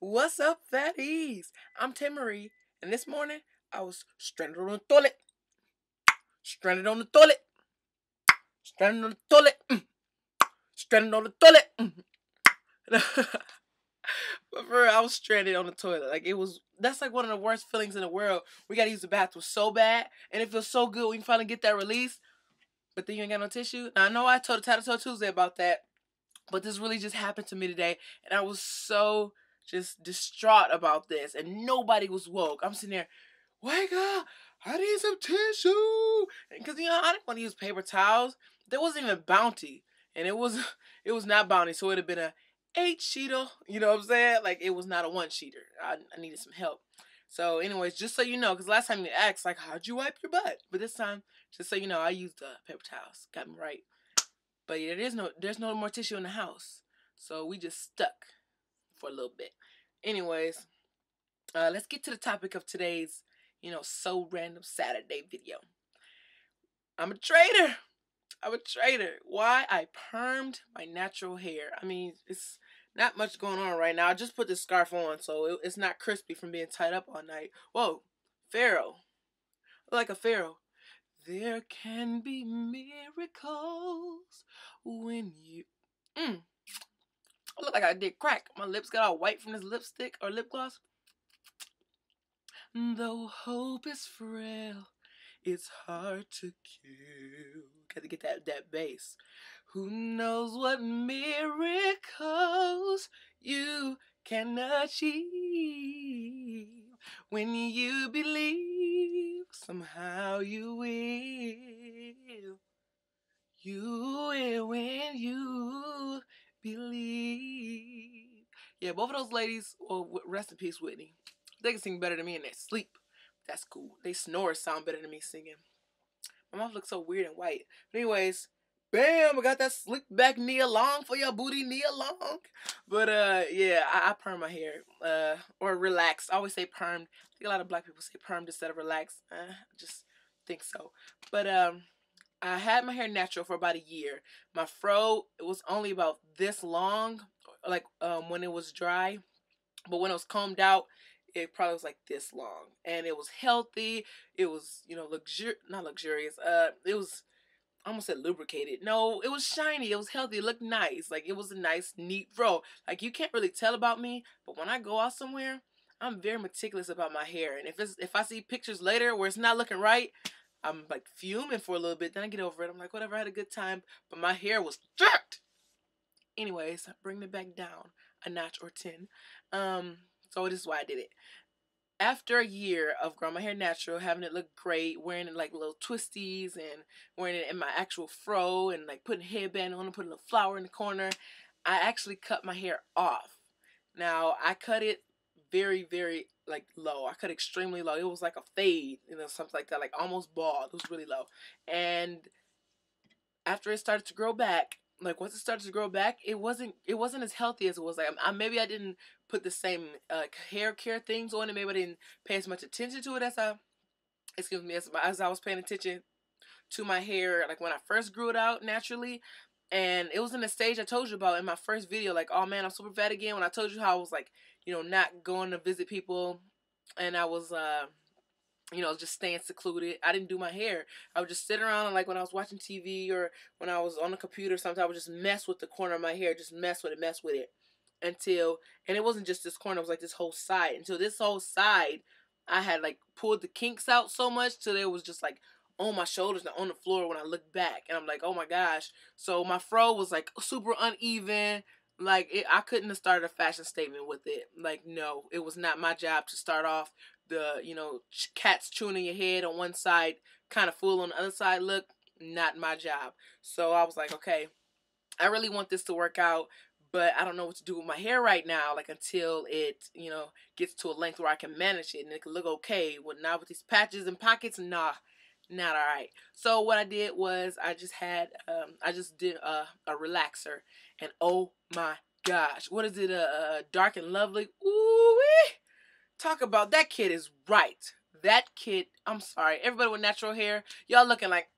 What's up, fatties? I'm Tae-marie, and this morning I was stranded on the toilet. Stranded on the toilet. Stranded on the toilet. Stranded on the toilet. But for real, I was stranded on the toilet. That's like one of the worst feelings in the world. We gotta use the bathroom so bad, and it feels so good when you finally get that release, but then you ain't got no tissue. Now, I know I told Tae Tuesday about that, but this really just happened to me today, and I was so just distraught about this, and nobody was woke. I'm sitting there, wake up! I need some tissue, because I didn't want to use paper towels. There wasn't even Bounty, and it was not Bounty, so it'd have been a 8-sheeter. You know what I'm saying? Like, it was not a 1-sheeter. I needed some help. So, anyways, just so you know, because last time you asked, like, how'd you wipe your butt? But this time, just so you know, I used paper towels. Got me right. But yeah, there's no more tissue in the house, so we just stuck for a little bit. Anyways, let's get to the topic of today's, so random Saturday video. I'm a traitor. Why? I permed my natural hair. I mean, it's not much going on right now. I just put this scarf on, so it's not crispy from being tied up all night. Whoa, pharaoh. Like a pharaoh. There can be miracles when you... I look like I did crack. My lips got all white from this lipstick or lip gloss. Though hope is frail, it's hard to kill. Got to get that bass. Who knows what miracles you can achieve when you believe. Somehow you will. You will when you believe. Yeah, both of those ladies, well, rest in peace, Whitney. They can sing better than me in their sleep. That's cool. They snores sound better than me singing. My mouth looks so weird and white. But anyways, bam, I got that slick back knee along for your booty knee along. But yeah, I perm my hair. Or relax. I always say permed. I think a lot of black people say permed instead of relaxed. I just think so. But I had my hair natural for about a year. My fro, it was only about this long, like when it was dry. But when it was combed out, it probably was like this long. And it was healthy. It was, not luxurious. It was, I almost said lubricated. No, it was shiny. It was healthy. It looked nice. Like, it was a nice, neat fro. Like, you can't really tell about me, but when I go out somewhere, I'm very meticulous about my hair. And if I see pictures later where it's not looking right, I'm like fuming for a little bit. Then I get over it. I'm like, whatever, I had a good time. But my hair was jerked. Anyways, bring it back down a notch or 10. So this is why I did it. After a year of growing my hair natural, having it look great, wearing it like little twisties and wearing it in my actual fro and like putting a headband on and putting a flower in the corner, I actually cut my hair off. Now, I cut it very, very like low. I cut extremely low. It was like a fade, something like that, like almost bald. It was really low. And after it started to grow back, like once it started to grow back, it wasn't as healthy as it was. Like maybe I didn't put the same hair care things on it. Maybe I didn't pay as much attention to it as I was paying attention to my hair, like when I first grew it out naturally. And it was in the stage I told you about in my first video, like, oh man, I'm super fat again. When I told you how I was like, not going to visit people, and I was just staying secluded. I didn't do my hair. I would just sit around and like when I was watching TV or when I was on the computer, sometimes I would just mess with the corner of my hair, just mess with it until, and it wasn't just this corner, it was like this whole side. Until this whole side, I had like pulled the kinks out so much till it was just like on my shoulders and on the floor when I looked back. And I'm like, oh my gosh. So my fro was like super uneven. Like I couldn't have started a fashion statement with it. Like, no, it was not my job to start off the, cats chewing in your head on one side, kind of fool on the other side look. Not my job. So I was like, okay, I really want this to work out, but I don't know what to do with my hair right now, like until it, gets to a length where I can manage it and it can look okay. Well, now with these patches and pockets, nah, not all right. So what I did was I just did a relaxer, and oh my gosh, what is it? Dark and Lovely. Ooh-wee. Talk about, that kid is right. That kid, I'm sorry, everybody with natural hair, y'all looking like,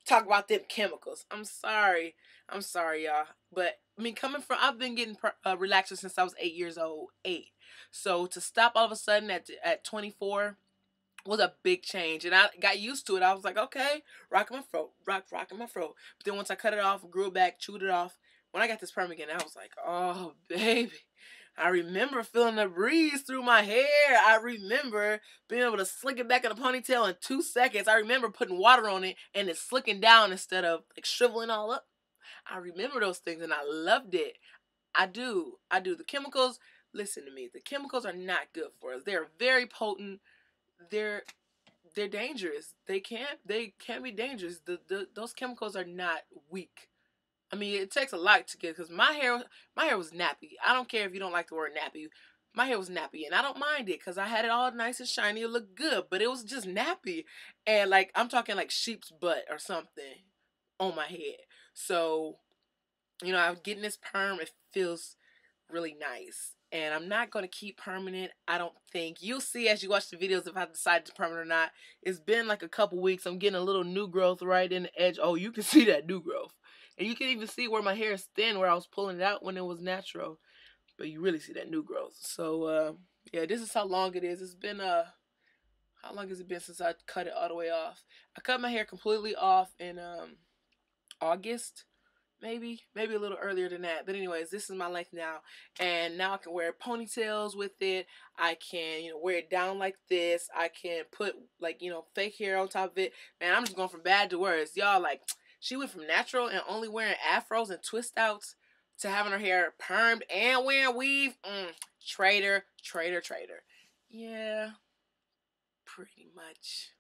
Talk about them chemicals. I'm sorry, y'all. But I mean, I've been getting relaxers since I was 8 years old. 8. So to stop all of a sudden at 24 was a big change, and I got used to it. I was like, okay, rocking my fro, rocking my fro. But then once I cut it off, grew it back, chewed it off. When I got this perm again, I was like, oh baby, I remember feeling the breeze through my hair. I remember being able to slick it back in a ponytail in 2 seconds. I remember putting water on it and it slicking down instead of like shriveling all up. I remember those things and I loved it. I do. The chemicals, listen to me. The chemicals are not good for us. They're very potent. They're dangerous. They can be dangerous. Those chemicals are not weak. I mean, it takes a lot to get, because my hair was nappy. I don't care if you don't like the word nappy. My hair was nappy, and I don't mind it because I had it all nice and shiny. It looked good, but it was just nappy. And like, I'm talking like sheep's butt or something on my head. So, you know, I'm getting this perm. It feels really nice. And I'm not going to keep permanent, I don't think. You'll see as you watch the videos if I decide to permanent or not. It's been like a couple weeks. I'm getting a little new growth right in the edge. Oh, you can see that new growth. And you can even see where my hair is thin, where I was pulling it out when it was natural. But you really see that new growth. So, yeah, this is how long it is. It's been, how long has it been since I cut it all the way off? I cut my hair completely off in, August. Maybe a little earlier than that. But anyways, this is my length now. And now I can wear ponytails with it. I can, you know, wear it down like this. I can put, like, you know, fake hair on top of it. Man, I'm just going from bad to worse. Y'all, like, she went from natural and only wearing afros and twist outs to having her hair permed and wearing weave. Traitor. Yeah, pretty much.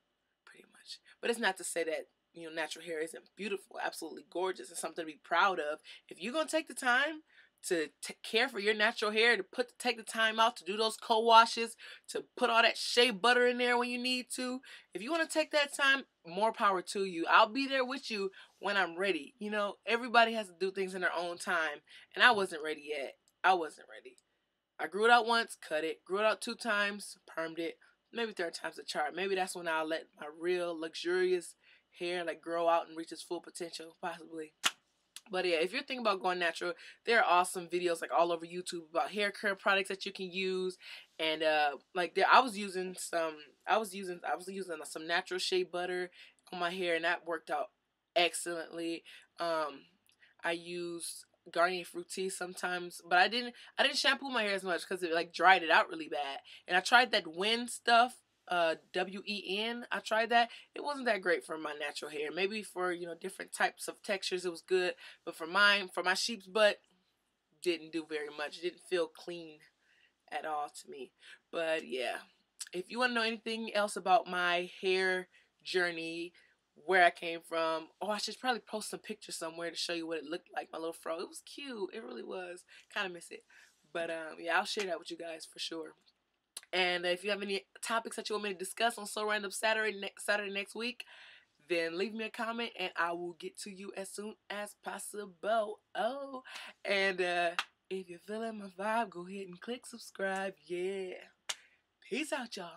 But it's not to say that, you know, natural hair isn't beautiful, absolutely gorgeous, and something to be proud of. If you're going to take the time to care for your natural hair, to take the time out to do those co-washes, to put all that shea butter in there when you need to, if you want to take that time, more power to you. I'll be there with you when I'm ready. You know, everybody has to do things in their own time, and I wasn't ready yet. I grew it out once, cut it, grew it out 2 times, permed it, maybe 3rd time's a charm. Maybe that's when I'll let my real luxurious hair like grow out and reach its full potential, possibly. But yeah, if you're thinking about going natural, there are awesome videos like all over YouTube about hair care products that you can use. And like I was using some natural shea butter on my hair, and that worked out excellently. I used Garnier Fructis sometimes, but I didn't shampoo my hair as much because it like dried it out really bad. And I tried that Wen stuff, WEN. I tried that. It wasn't that great for my natural hair. Maybe for, you know, different types of textures it was good, but for my sheep's butt, didn't do very much. It didn't feel clean at all to me. But yeah, if you want to know anything else about my hair journey, where I came from, oh, I should probably post some pictures somewhere to show you what it looked like, my little fro. It was cute. It really was. Kind of miss it. But yeah, I'll share that with you guys for sure. And if you have any topics that you want me to discuss on So Random Saturday next week, then leave me a comment and I will get to you as soon as possible. Oh, and if you're feeling my vibe, go ahead and click subscribe. Yeah. Peace out, y'all.